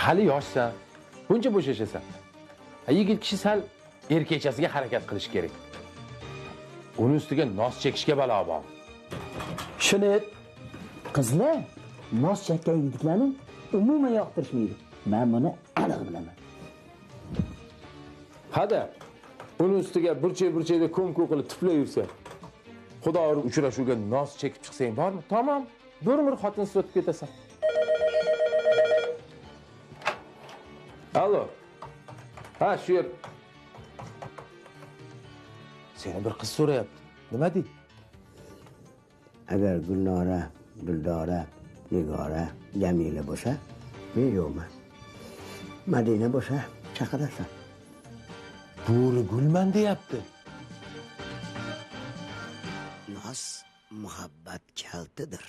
Hali yoshsan. Buncha bo'shashasan. Yigit kishi sal erkechasiga harakat qilish kerak. Uning ustiga nos chekishga balo bor. Shuni qizlar nos chekkan yigitlarni umuman yoqtirishmaydi. Men buni aniq bilaman. Hada, uning ustiga burchak-burchakda ko'm-ko'm qilib tiflayursa, Xudo urib uchrashuvga nos chekib chiqsang bormi? Tamom, bir xotin sotib ketasan. Allo. Ha, shu yer. Seni bir qiz so'rayapti. Nima deydi? Agar Gulnora, Dildora, Nigora, Jamila bo'lsa, men yo'qman. Madina bo'lsa, chaqirasan. Bo'ri Gulman deyapti. Nos muhabbat kaltidir.